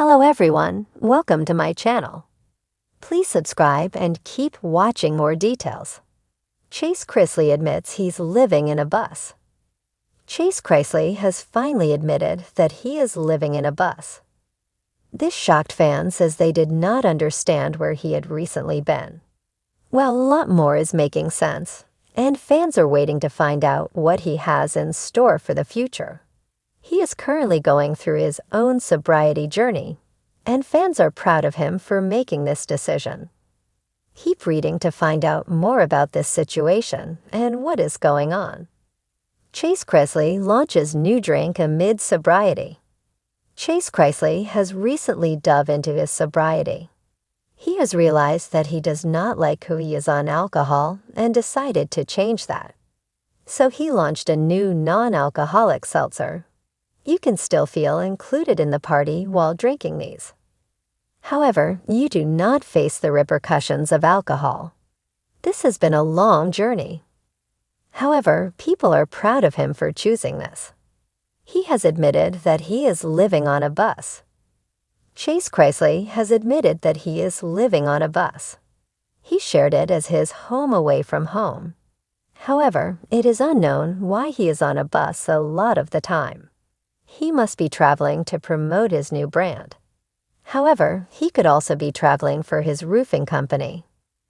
Hello everyone, welcome to my channel. Please subscribe and keep watching more details. Chase Chrisley admits he's living in a bus. Chase Chrisley has finally admitted that he is living in a bus. This shocked fans as they did not understand where he had recently been. Well, a lot more is making sense, and fans are waiting to find out what he has in store for the future. He is currently going through his own sobriety journey, and fans are proud of him for making this decision. Keep reading to find out more about this situation and what is going on. Chase Chrisley launches new drink amid sobriety. Chase Chrisley has recently dove into his sobriety. He has realized that he does not like who he is on alcohol and decided to change that. So he launched a new non-alcoholic seltzer. You can still feel included in the party while drinking these. However, you do not face the repercussions of alcohol. This has been a long journey. However, people are proud of him for choosing this. He has admitted that he is living on a bus. Chase Chrisley has admitted that he is living on a bus. He shared it as his home away from home. However, it is unknown why he is on a bus a lot of the time. He must be traveling to promote his new brand. However, he could also be traveling for his roofing company.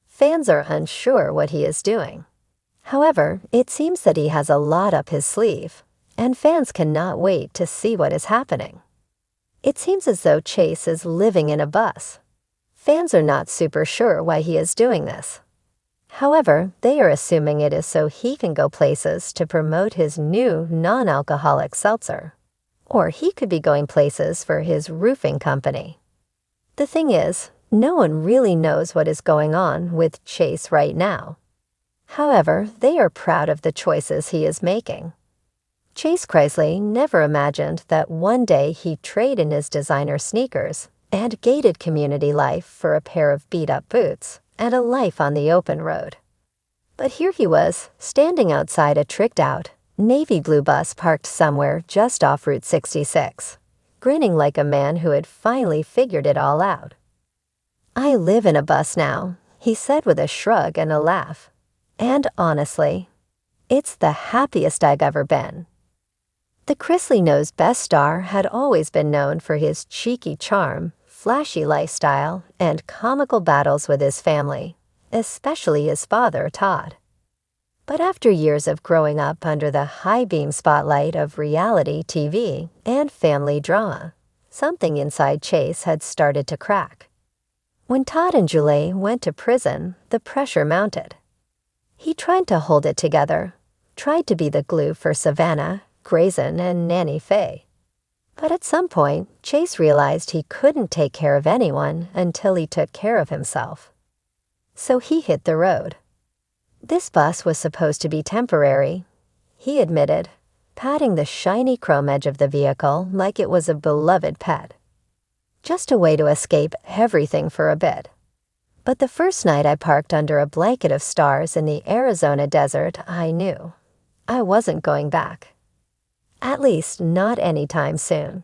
Fans are unsure what he is doing. However, it seems that he has a lot up his sleeve, and fans cannot wait to see what is happening. It seems as though Chase is living in a bus. Fans are not super sure why he is doing this. However, they are assuming it is so he can go places to promote his new non-alcoholic seltzer. Or he could be going places for his roofing company. The thing is, no one really knows what is going on with Chase right now. However, they are proud of the choices he is making. Chase Chrisley never imagined that one day he'd trade in his designer sneakers and gated community life for a pair of beat-up boots and a life on the open road. But here he was, standing outside a tricked-out, navy blue bus parked somewhere just off Route 66, grinning like a man who had finally figured it all out. "I live in a bus now," he said with a shrug and a laugh. "And honestly, it's the happiest I've ever been." The Chrisley Knows Best star had always been known for his cheeky charm, flashy lifestyle, and comical battles with his family, especially his father, Todd. But after years of growing up under the high-beam spotlight of reality TV and family drama, something inside Chase had started to crack. When Todd and Julie went to prison, the pressure mounted. He tried to hold it together, tried to be the glue for Savannah, Grayson, and Nanny Faye. But at some point, Chase realized he couldn't take care of anyone until he took care of himself. So he hit the road. This bus was supposed to be temporary, he admitted, patting the shiny chrome edge of the vehicle like it was a beloved pet. Just a way to escape everything for a bit. But the first night I parked under a blanket of stars in the Arizona desert, I knew I wasn't going back. At least not anytime soon.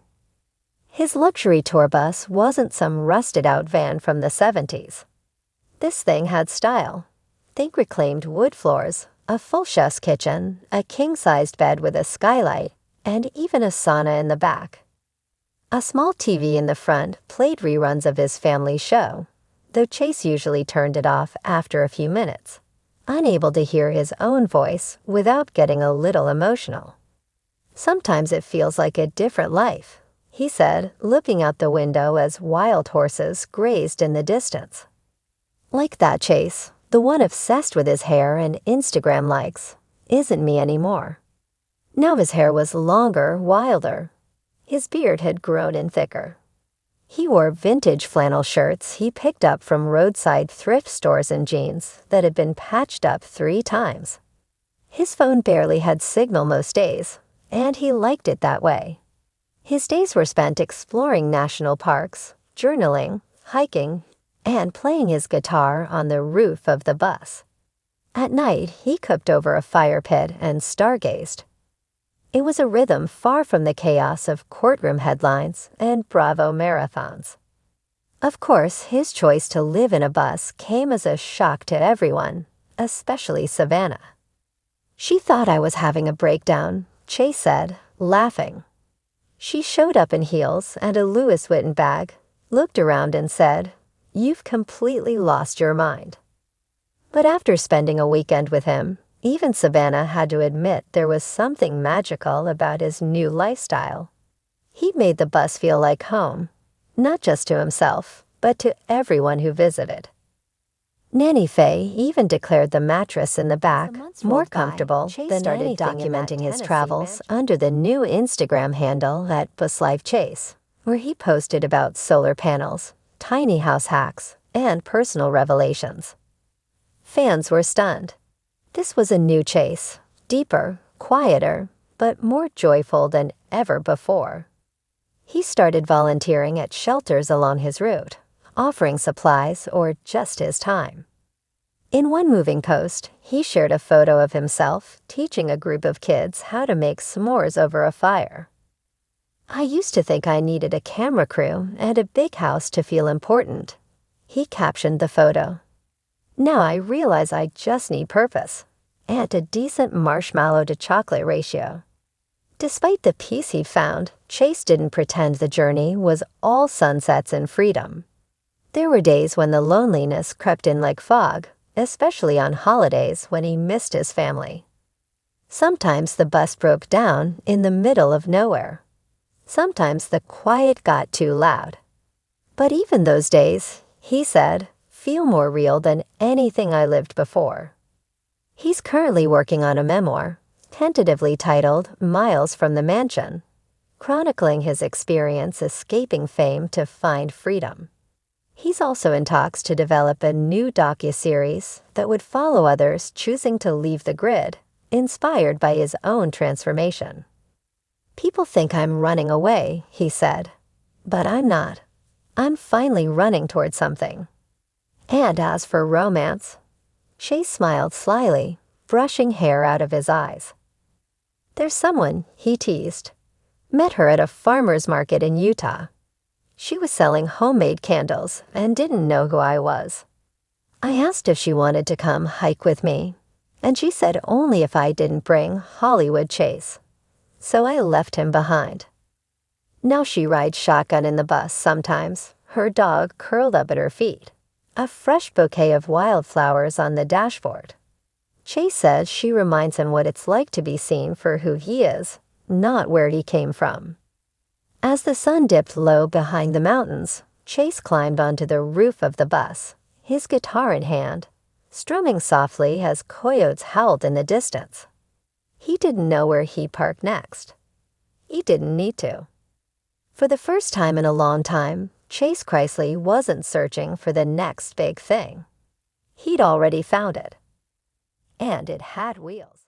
His luxury tour bus wasn't some rusted-out van from the 70s. This thing had style. Think reclaimed wood floors, a full chef's kitchen, a king-sized bed with a skylight, and even a sauna in the back. A small TV in the front played reruns of his family show, though Chase usually turned it off after a few minutes, unable to hear his own voice without getting a little emotional. "Sometimes it feels like a different life," he said, looking out the window as wild horses grazed in the distance. "Like that Chase, the one obsessed with his hair and Instagram likes, isn't me anymore." Now his hair was longer, wilder. His beard had grown in thicker. He wore vintage flannel shirts he picked up from roadside thrift stores and jeans that had been patched up 3 times. His phone barely had signal most days, and he liked it that way. His days were spent exploring national parks, journaling, hiking, and playing his guitar on the roof of the bus. At night, he cooked over a fire pit and stargazed. It was a rhythm far from the chaos of courtroom headlines and Bravo marathons. Of course, his choice to live in a bus came as a shock to everyone, especially Savannah. "She thought I was having a breakdown," Chase said, laughing. She showed up in heels and a Louis Vuitton bag, looked around and said, "You've completely lost your mind." But after spending a weekend with him, even Savannah had to admit there was something magical about his new lifestyle. He made the bus feel like home, not just to himself, but to everyone who visited. Nanny Faye even declared the mattress in the back more comfortable than started documenting his travels under the new Instagram handle at BusLife Chase, where he posted about solar panels, tiny house hacks, and personal revelations. Fans were stunned. This was a new Chase, deeper, quieter, but more joyful than ever before. He started volunteering at shelters along his route, offering supplies or just his time. In one moving post, he shared a photo of himself teaching a group of kids how to make s'mores over a fire. "I used to think I needed a camera crew and a big house to feel important," he captioned the photo. "Now I realize I just need purpose and a decent marshmallow to chocolate ratio." Despite the peace he found, Chase didn't pretend the journey was all sunsets and freedom. There were days when the loneliness crept in like fog, especially on holidays when he missed his family. Sometimes the bus broke down in the middle of nowhere. Sometimes the quiet got too loud. But even those days, he said, feel more real than anything I lived before. He's currently working on a memoir, tentatively titled Miles from the Mansion, chronicling his experience escaping fame to find freedom. He's also in talks to develop a new docuseries that would follow others choosing to leave the grid, inspired by his own transformation. "People think I'm running away," he said, "but I'm not. I'm finally running toward something." And as for romance, Chase smiled slyly, brushing hair out of his eyes. "There's someone," he teased. "Met her at a farmer's market in Utah. She was selling homemade candles and didn't know who I was. I asked if she wanted to come hike with me, and she said only if I didn't bring Hollywood Chase. So I left him behind. Now she rides shotgun in the bus sometimes, her dog curled up at her feet, a fresh bouquet of wildflowers on the dashboard. Chase says she reminds him what it's like to be seen for who he is, not where he came from." As the sun dipped low behind the mountains, Chase climbed onto the roof of the bus, his guitar in hand, strumming softly as coyotes howled in the distance. He didn't know where he'd park next. He didn't need to. For the first time in a long time, Chase Chrisley wasn't searching for the next big thing. He'd already found it. And it had wheels.